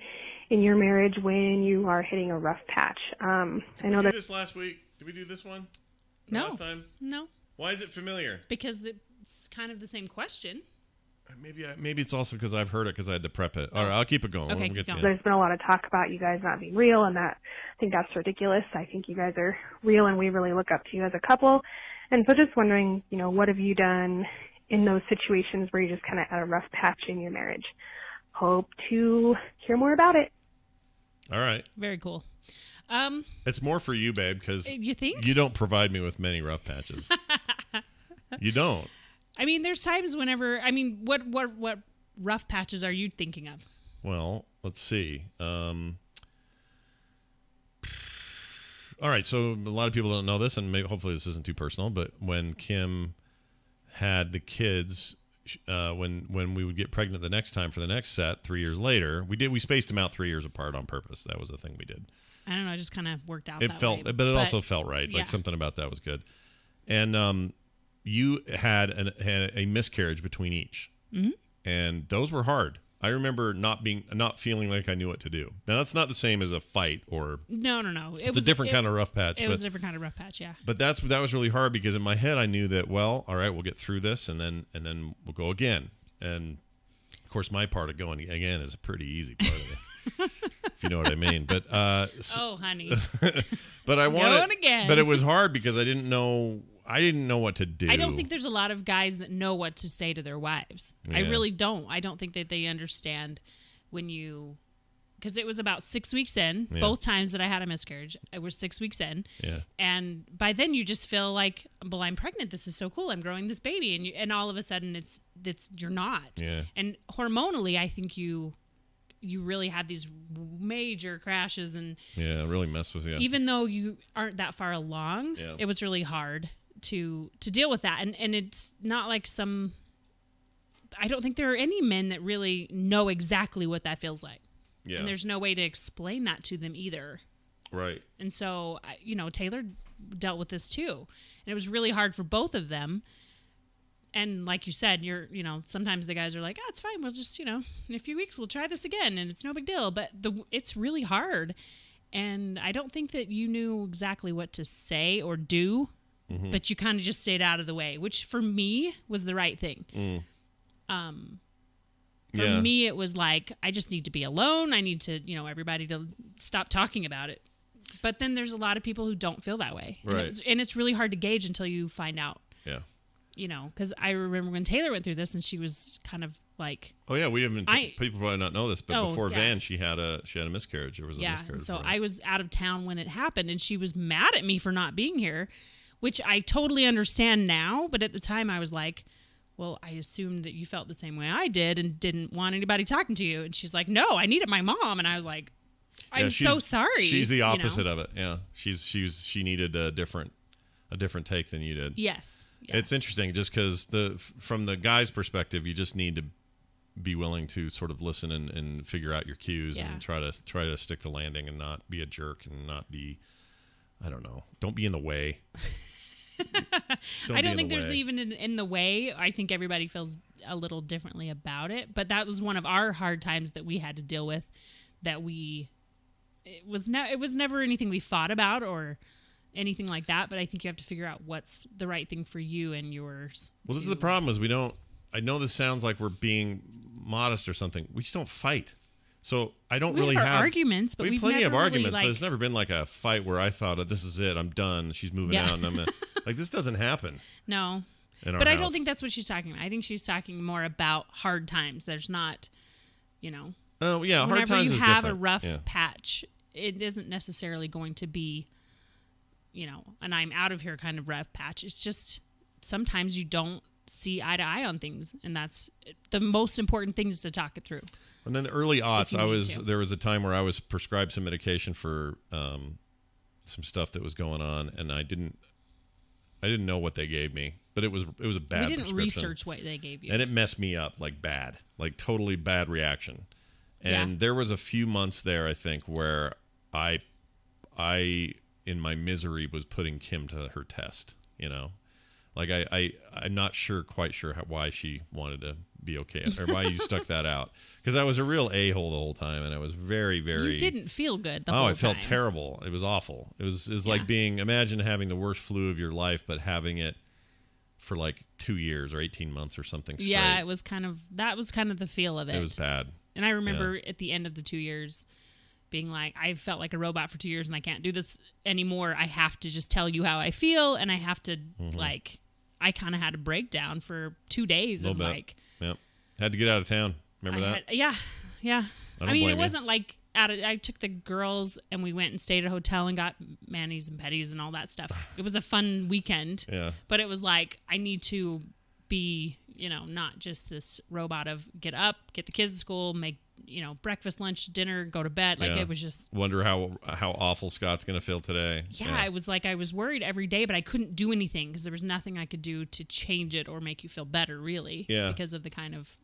in your marriage when you are hitting a rough patch? I know that this last week. Did we do this one? No. Last time? No. Why is it familiar? Because it's kind of the same question. Maybe it's also because I've heard it because I had to prep it. All right, I'll keep it going. Okay, we'll There's been a lot of talk about you guys not being real, and I think that's ridiculous. I think you guys are real, and we really look up to you as a couple. And so just wondering, what have you done in those situations where you're just kind of at a rough patch in your marriage? Hope to hear more about it. All right. Very cool. It's more for you, babe, because you think you don't provide me with many rough patches. You don't. I mean, there's times whenever. I mean, what rough patches are you thinking of? Well, let's see. All right, so a lot of people don't know this, and hopefully this isn't too personal, but when Kim had the kids, when we would get pregnant the next time for the next set, 3 years later, we spaced them out 3 years apart on purpose. That was the thing we did. I don't know, it just kind of worked out. It felt, but it also felt right. Yeah. Like something about that was good. And you had a miscarriage between each, and those were hard. I remember not feeling like I knew what to do. Now that's not the same as a fight or no. It's a different kind of rough patch. It was a different kind of rough patch, yeah. But that was really hard because in my head I knew that all right, we'll get through this and then we'll go again. And of course my part of going again is a pretty easy part of it. If you know what I mean. But oh, honey. But I wanted going again. But it was hard because I didn't know what to do. I don't think there's a lot of guys that know what to say to their wives. Yeah. I really don't. I don't think that they understand because it was about 6 weeks in. Yeah. Both times that I had a miscarriage, I was 6 weeks in. Yeah. And by then you just feel like, well, I'm pregnant. This is so cool. I'm growing this baby, and all of a sudden it's you're not. Yeah. And hormonally, I think you really have these major crashes, and yeah, it really mess with you. Even though you aren't that far along, yeah. It was really hard to deal with that. And it's not like I don't think there are any men that really know exactly what that feels like. Yeah. And there's no way to explain that to them either. Right. And so, Taylor dealt with this too. And it was really hard for both of them. And like you said, sometimes the guys are like, it's fine. We'll just, in a few weeks, we'll try this again. And it's no big deal. But it's really hard. And I don't think that you knew exactly what to say or do. Mm-hmm. But you kind of just stayed out of the way, which for me was the right thing. For me, it was like, I just need to be alone. I need to, everybody to stop talking about it. But then there's a lot of people who don't feel that way. Right. And it's really hard to gauge until you find out. Yeah. Because I remember when Taylor went through this and she was kind of like... Oh, yeah, we haven't... people probably not know this, but before Van, she had a miscarriage. There was a miscarriage. So I was out of town when it happened, and she was mad at me for not being here, which I totally understand now. But at the time, I was like, well, I assumed that you felt the same way I did and didn't want anybody talking to you. And she's like, no, I needed my mom. And I was like, I'm so sorry. She's the opposite of it. Yeah. She needed a different take than you did. Yes. It's interesting just because from the guy's perspective, you just need to be willing to sort of listen and figure out your cues and try to stick the landing and not be a jerk and not be, I don't know, don't be in the way. I don't think there's even in the way. I think everybody feels a little differently about it, but that was one of our hard times that we had to deal with. It was never anything we fought about or anything like that, but I think you have to figure out what's the right thing for you and yours. Well, this is the problem is I know this sounds like we're being modest or something. We just don't fight. So I don't really have arguments, but we have plenty of arguments, but it's never been like a fight where I thought, oh, this is it. I'm done. She's moving out. And I'm like, this doesn't happen. No. But I don't think that's what she's talking about. I think she's talking more about hard times. There's not, Oh, yeah. Hard times is different. Whenever you have a rough patch, it isn't necessarily going to be, an I'm out of here kind of rough patch. It's just sometimes you don't see eye to eye on things. And that's the most important thing is to talk it through. And then the early aughts, there was a time where I was prescribed some medication for some stuff that was going on, and I didn't know what they gave me, but it was a bad prescription. We didn't research what they gave you, and it messed me up like totally bad reaction. And there was a few months there, I think, where I in my misery was putting Kim to her test. Like I'm not quite sure why she wanted to be okay or why you stuck that out, because I was a real a-hole the whole time, and I was very, very. You didn't feel good the whole time. I felt terrible. It was awful. It was like imagine having the worst flu of your life, but having it for like 2 years or 18 months or something straight. Yeah, that was kind of the feel of it. It was bad. And I remember at the end of the 2 years being like, I felt like a robot for 2 years and I can't do this anymore. I have to just tell you how I feel, and I have to like, I kind of had a breakdown for 2 days of like, yep, had to get out of town. Remember that? Yeah. I mean, it wasn't like I took the girls and we went and stayed at a hotel and got manis and petties and all that stuff. It was a fun weekend. Yeah. But it was like, I need to be, not just this robot of get up, get the kids to school, make, breakfast, lunch, dinner, go to bed. Like it was just. Wonder how awful Scott's going to feel today. Yeah, it was like I was worried every day, but I couldn't do anything because there was nothing I could do to change it or make you feel better, really. Yeah. Because of the kind of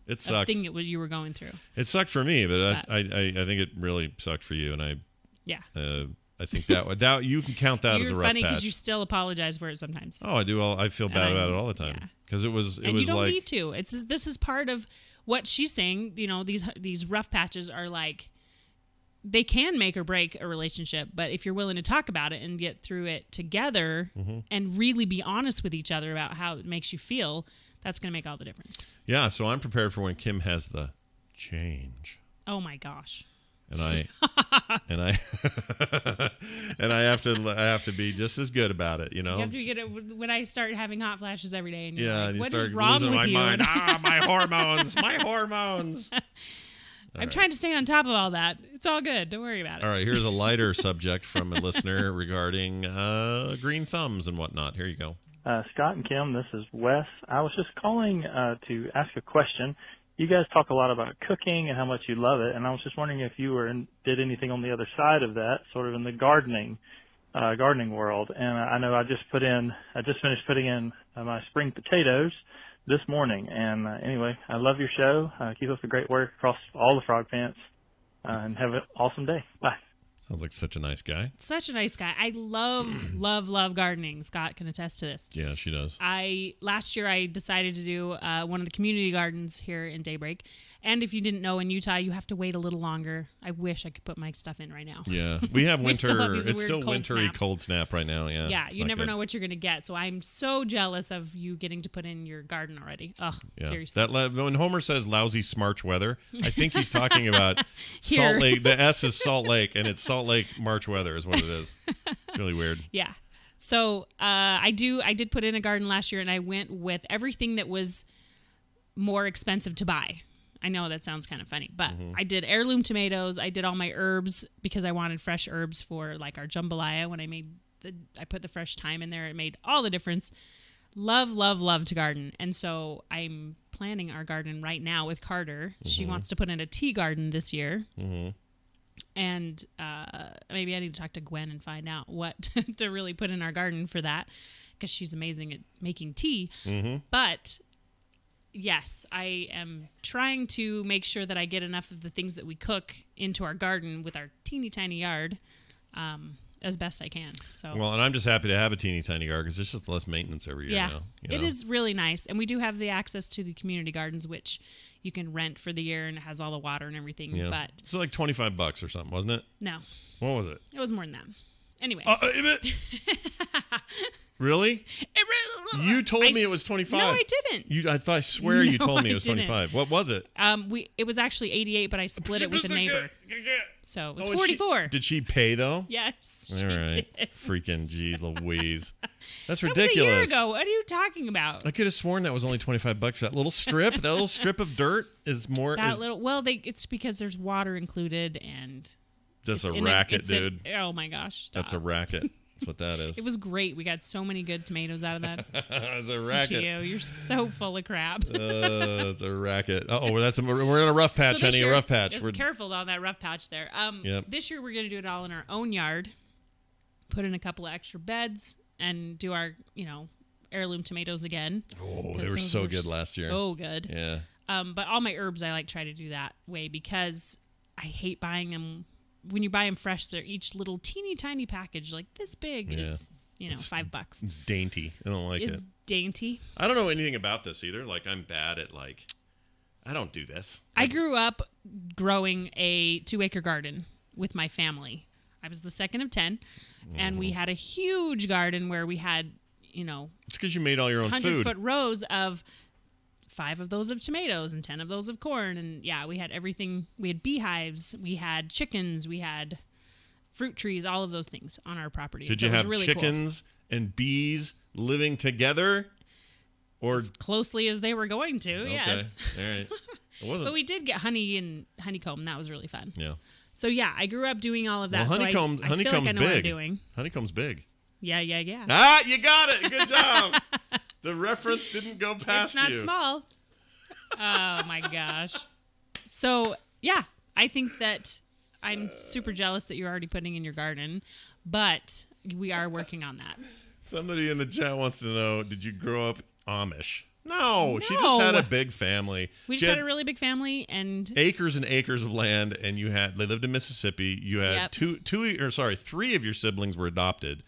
thing you were going through. It sucked for me, but I think it really sucked for you, and I think that you can count that as a rough patch. You're funny because you still apologize for it sometimes. Oh, I do. I feel bad about it all the time because it was you don't like need to. This is part of what she's saying. These rough patches are like, they can make or break a relationship, but if you're willing to talk about it and get through it together and really be honest with each other about how it makes you feel, that's going to make all the difference. Yeah. So I'm prepared for when Kim has the change. Oh my gosh. And I have to be just as good about it, You have to get it when I start having hot flashes every day, and and you what start is wrong losing with my you? mind. My hormones, my hormones. I'm trying to stay on top of all that. It's all good. Don't worry about it. All right, here's a lighter subject from a listener regarding green thumbs and whatnot. Here you go. Scott and Kim, this is Wes. I was just calling to ask a question. You guys talk a lot about cooking and how much you love it, and I was just wondering if you did anything on the other side of that, sort of in the gardening world. And I know I just finished putting in my spring potatoes this morning. And anyway, I love your show. Keep up the great work across all the frog pants, and have an awesome day. Bye. Sounds like such a nice guy. Such a nice guy. I love gardening. Scott can attest to this. Yeah, she does. Last year I decided to do one of the community gardens here in Daybreak. And if you didn't know, in Utah, you have to wait a little longer. I wish I could put my stuff in right now. Yeah, we have winter. It's still wintry cold snap right now. Yeah. Yeah, you never know what you're going to get. So I'm so jealous of you getting to put in your garden already. Oh, yeah. Seriously. When Homer says lousy Smarch weather, I think he's talking about Salt Lake. The S is Salt Lake, and it's Salt Lake March weather is what it is. It's really weird. Yeah. So I did put in a garden last year, and I went with everything that was more expensive to buy. I know that sounds kind of funny, but I did heirloom tomatoes. I did all my herbs because I wanted fresh herbs for like our jambalaya. When I put the fresh thyme in there, it made all the difference. Love to garden. And so I'm planning our garden right now with Carter. She wants to put in a tea garden this year. And maybe I need to talk to Gwen and find out what to really put in our garden for that, because she's amazing at making tea. But yes, I am trying to make sure that I get enough of the things that we cook into our garden with our teeny tiny yard as best I can. So well, and I'm just happy to have a teeny tiny yard because it's just less maintenance every year now. It is really nice. And we do have the access to the community gardens, which you can rent for the year, and it has all the water and everything. Yeah. But it's like $25 or something, wasn't it? No. What was it? It was more than that. Anyway. Really? You told me it was 25. No, I didn't. I swear you told me it was 25. What was it? It was actually 88, but I split it with a neighbor. So it was 44. Did she pay though? Yes. All right. Did. Freaking jeez Louise. That's That ridiculous. was a year ago. What are you talking about? I could have sworn that was only $25. That little strip of dirt is more. It's because there's water included, and that's a racket, dude. Oh my gosh. Stop. That's a racket. That's what that is. It was great. We got so many good tomatoes out of that. It's a racket. You're so full of crap. It's a racket. We're in a rough patch, honey. A rough patch. We're careful on that rough patch there. This year we're going to do it all in our own yard. Put in a couple of extra beds and do our, heirloom tomatoes again. Oh, they were so good last year. So good. Yeah. But all my herbs, I try to do that way because I hate buying them. When you buy them fresh, they're each little teeny tiny package like this big is, $5. It's dainty. I don't like it. It's dainty. I don't know anything about this either. Like, I'm bad at I don't do this. I grew up growing a 2-acre garden with my family. I was the second of 10, and we had a huge garden where we had, It's because you made all your own food. 100-foot rows of 5 of those of tomatoes and 10 of those of corn. And yeah, we had everything. We had beehives, we had chickens, we had fruit trees, all of those things on our property. Did you have really chickens and bees living together? Or as closely as they were going to, okay. Yes. All right. It wasn't. But we did get honey and honeycomb. That was really fun. Yeah. So yeah, I grew up doing all of that. Well, honeycomb's honeycomb's I feel like I know big. what I'm doing. Honeycomb's big. Yeah. Ah, you got it. Good job. The reference didn't go past you. It's not small. Oh my gosh. So yeah, I think that I'm super jealous that you're already putting in your garden, but we are working on that. Somebody in the chat wants to know, did you grow up Amish? No, she just had a big family. We just had a really big family and acres and acres of land, and they lived in Mississippi. You had three of your siblings were adopted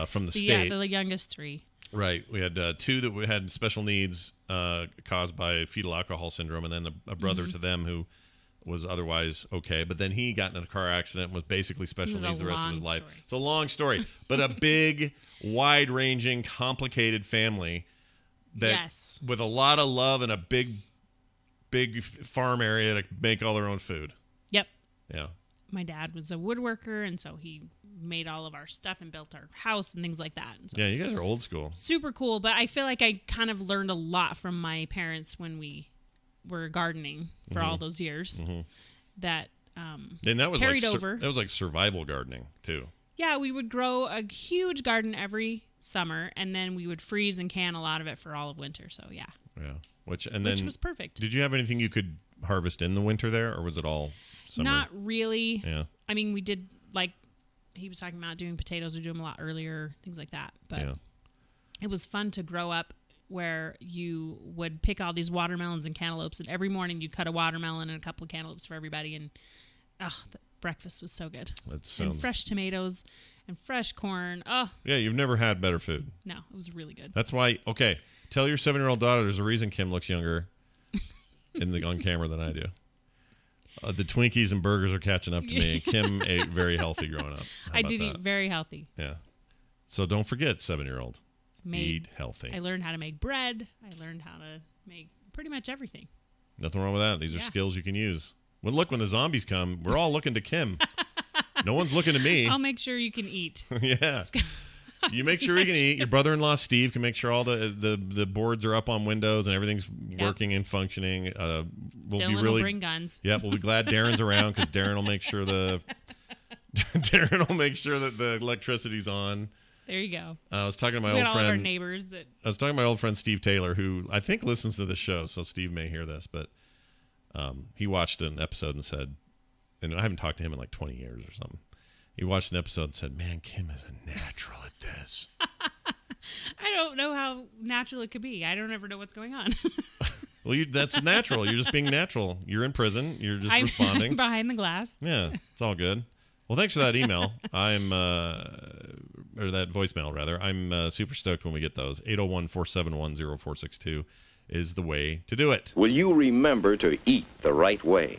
from the state. Yeah, the youngest 3. Right. We had 2 that had special needs caused by fetal alcohol syndrome, and then a brother to them who was otherwise okay. But then he got in a car accident and was basically special needs the rest of his life. It's a long story, but a big, wide-ranging, complicated family that with a lot of love and a big farm area to make all their own food. Yep. Yeah. My dad was a woodworker, and so he made all of our stuff and built our house and things like that. And so yeah, you guys are old school. Super cool, but I feel like I kind of learned a lot from my parents when we were gardening for all those years. That and that was carried over. That was like survival gardening too. Yeah, we would grow a huge garden every summer, and then we would freeze and can a lot of it for all of winter. So yeah. Yeah, which was perfect. Did you have anything you could harvest in the winter there, or was it all summer? Not really. Yeah. I mean, we did like he was talking about doing potatoes. We do them a lot earlier, things like that. But it was fun to grow up where you would pick all these watermelons and cantaloupes, and every morning you cut a watermelon and a couple of cantaloupes for everybody, and the breakfast was so good. And fresh tomatoes and fresh corn. Oh. Yeah, you've never had better food. No, it was really good. That's why, okay, tell your 7-year-old daughter there's a reason Kim looks younger on camera than I do. The Twinkies and burgers are catching up to me. Kim ate very healthy growing up. I did eat very healthy. Yeah. So don't forget, 7-year-old. Eat healthy. I learned how to make bread. I learned how to make pretty much everything. Nothing wrong with that. These are skills you can use. Well, look, when the zombies come, we're all looking to Kim. No one's looking to me. I'll make sure you can eat. Yeah. You make sure you can eat. Your brother-in-law, Steve, can make sure all the boards are up on Windows and everything's working and functioning. Dylan will bring guns. Yeah, we'll be glad Darren's around because Darren will make sure that the electricity's on. There you go. I was talking to my old friend. All of our neighbors I was talking to my old friend Steve Taylor, who I think listens to the show, so Steve may hear this, but he watched an episode and said, and I haven't talked to him in like 20 years or something. He watched an episode and said, "Man, Kim is a natural at this." I don't know how natural it could be. I don't ever know what's going on. Well, that's natural. You're just being natural. You're in prison. You're just responding. Behind the glass. Yeah, it's all good. Well, thanks for that email. Or that voicemail, rather. I'm super stoked when we get those. 801-471-0462 is the way to do it. Will you remember to eat the right way?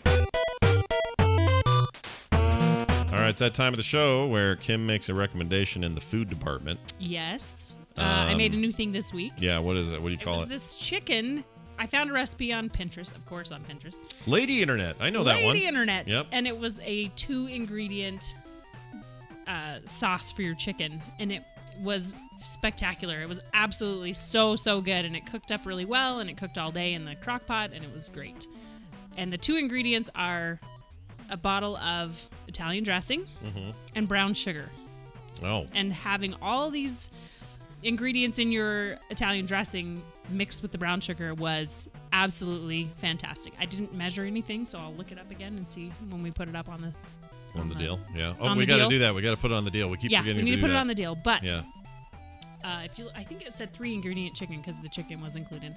All right, it's that time of the show where Kim makes a recommendation in the food department. Yes. I made a new thing this week. Yeah, what is it? What do you call it? This chicken. I found a recipe on Pinterest, of course, on Pinterest. Lady Internet. I know that one. Lady Internet. Yep. And it was a 2-ingredient sauce for your chicken, and it was spectacular. It was absolutely so good, and it cooked up really well, and it cooked all day in the crock pot, and it was great. And the 2 ingredients are a bottle of Italian dressing and brown sugar. Oh. And having all these ingredients in your Italian dressing mixed with the brown sugar was absolutely fantastic. I didn't measure anything, so I'll look it up again and see when we put it up on the deal. Yeah. Oh, we got to do that. We got to put it on the deal. We keep forgetting to do that. we need to put it on the deal. But yeah. I think it said 3-ingredient chicken because the chicken was included.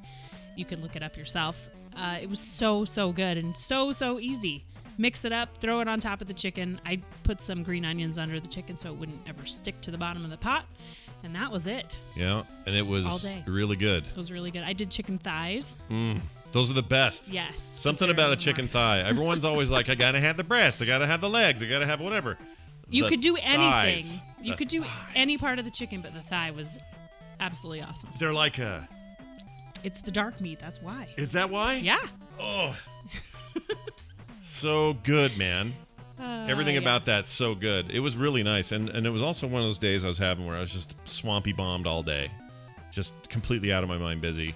You can look it up yourself. It was so good and so easy. Mix it up, throw it on top of the chicken. I put some green onions under the chicken so it wouldn't ever stick to the bottom of the pot. And that was it. Yeah, and it was really good. It was really good. I did chicken thighs. Those are the best. Yes. Something about a chicken thigh. Everyone's always like, I got to have the breast. I got to have the legs. I got to have whatever. You could do anything. Thighs. You could do any part of the chicken, but the thigh was absolutely awesome. They're like a... It's the dark meat. That's why. Is that why? Yeah. Oh. So good, man. Everything about that's so good. It was really nice. And it was also one of those days I was having where I was just swampy bombed all day. Just completely out of my mind busy.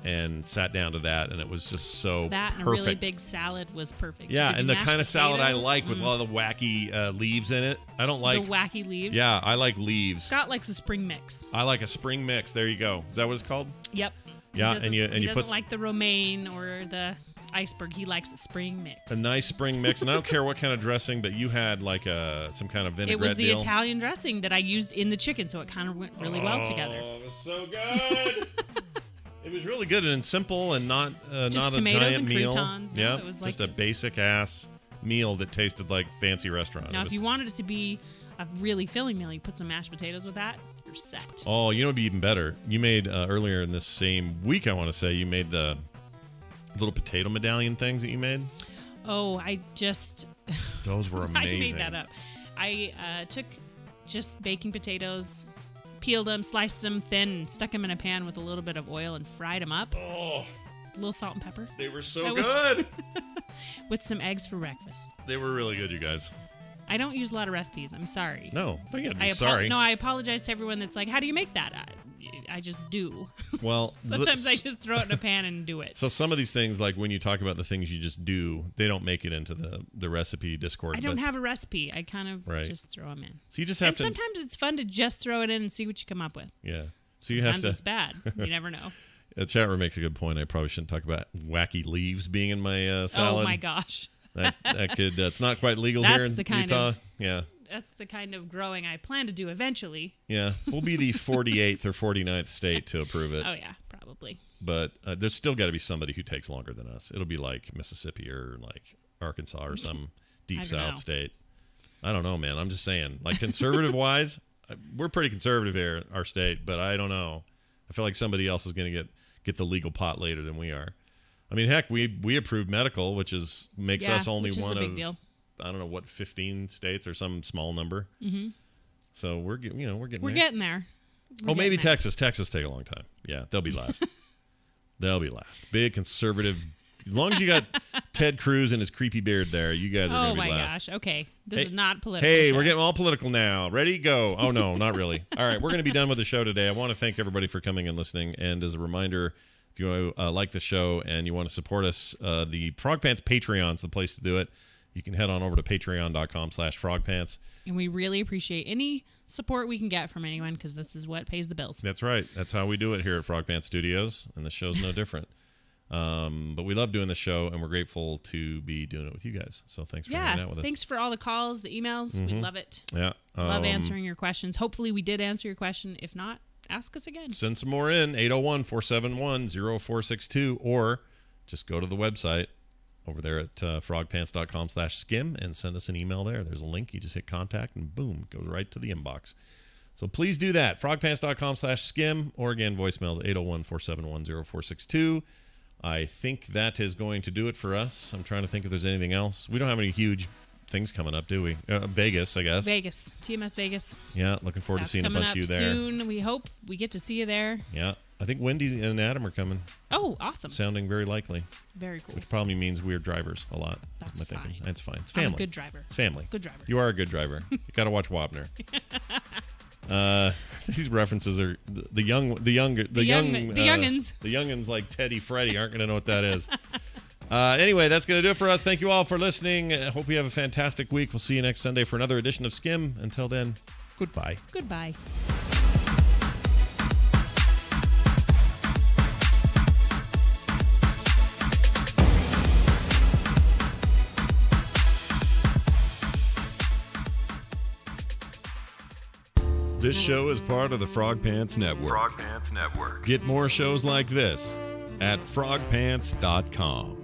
And sat down to that, and it was just so that perfect. And a really big salad was perfect. Yeah, and the kind of salad I potatoes? like with all the wacky leaves in it. I don't like... The wacky leaves? Yeah, I like leaves. Scott likes a spring mix. I like a spring mix. There you go. Is that what it's called? Yep. Yeah, he you doesn't put like the romaine or the iceberg. He likes a spring mix. a nice spring mix, and I don't care what kind of dressing, but you had like some kind of vinaigrette It was the deal. Italian dressing that I used in the chicken, so it kind of went really well together. Oh, it was so good. It was really good and simple and not a tomatoes giant and meal. croutons. No, Yeah, it was just like a basic ass meal that tasted like fancy restaurant. Now, if you wanted it to be a really filling meal, you put some mashed potatoes with that, you're set. Oh, you know what'd be even better? You made earlier in this same week, I want to say, you made the little potato medallion things that you made. Oh, I just... Those were amazing. I made that up. I took just baking potatoes, peeled them, sliced them thin, and stuck them in a pan with a little bit of oil and fried them up. Oh, a little salt and pepper. They were so good. With some eggs for breakfast. They were really good, you guys. I don't use a lot of recipes. I'm sorry. No, but you gotta be sorry. No, I apologize to everyone that's like, how do you make that? I just do. Well, sometimes I just throw it in a pan and do it. So some of these things, like when you talk about the things you just do, they don't make it into the recipe Discord. I don't have a recipe. I kind of just throw them in. So you just have to. Sometimes it's fun to just throw it in and see what you come up with. Yeah. So you have sometimes to. It's bad. You never know. The chat room makes a good point. I probably shouldn't talk about wacky leaves being in my salad. Oh my gosh. that could. It's not quite legal here in Utah. Yeah. That's the kind of growing I plan to do eventually. Yeah, we'll be the 48th or 49th state to approve it. Oh, yeah, probably. But there's still got to be somebody who takes longer than us. It'll be like Mississippi or like Arkansas or some deep south state. I don't know, man. I'm just saying. Like conservative-wise, we're pretty conservative here, our state, but I don't know. I feel like somebody else is going to get the legal pot later than we are. I mean, heck, we approved medical, which makes us only one of... Deal. I don't know what 15 states or some small number. Mm-hmm. So we're getting there. Maybe Texas. Texas take a long time. Yeah, they'll be last. They'll be last. Big conservative. As long as you got Ted Cruz and his creepy beard there, you guys are going to be last. Oh my gosh. Okay, this is not political. Hey, we're getting all political now. Ready? Go. Oh no, not really. All right, we're going to be done with the show today. I want to thank everybody for coming and listening. And as a reminder, if you like the show and you want to support us, the Frog Pants Patreon's the place to do it. You can head on over to patreon.com/frogpants. And we really appreciate any support we can get from anyone because this is what pays the bills. That's right. That's how we do it here at Frog Pants Studios, and the show's no different. But we love doing the show, and we're grateful to be doing it with you guys. So thanks for hanging out with us. Thanks for all the calls, the emails. Mm-hmm. We love it. Yeah. Love answering your questions. Hopefully we did answer your question. If not, ask us again. Send some more in, 801-471-0462, or just go to the website over there at frogpants.com/skim and send us an email there. There's a link. You just hit contact and boom, goes right to the inbox. So please do that. frogpants.com/skim, or again, voicemails 801-471-0462. I think that is going to do it for us. I'm trying to think if there's anything else. We don't have any huge things coming up, do we? Vegas, I guess. Vegas. TMS Vegas. Yeah, looking forward to seeing a bunch of you there. Soon. We hope we get to see you there. Yeah. I think Wendy and Adam are coming. Oh, awesome. Sounding very likely. Very cool. Which probably means we're drivers a lot. That's my fine. Thinking. That's fine. It's family. I'm a good driver. It's family. Good driver. You are a good driver. You got to watch Wapner. These references are the youngins. The youngins like Teddy Freddy aren't going to know what that is. Anyway, that's going to do it for us. Thank you all for listening. I hope you have a fantastic week. We'll see you next Sunday for another edition of Skim. Until then, goodbye. Goodbye. This show is part of the Frog Pants Network. Frog Pants Network. Get more shows like this at frogpants.com.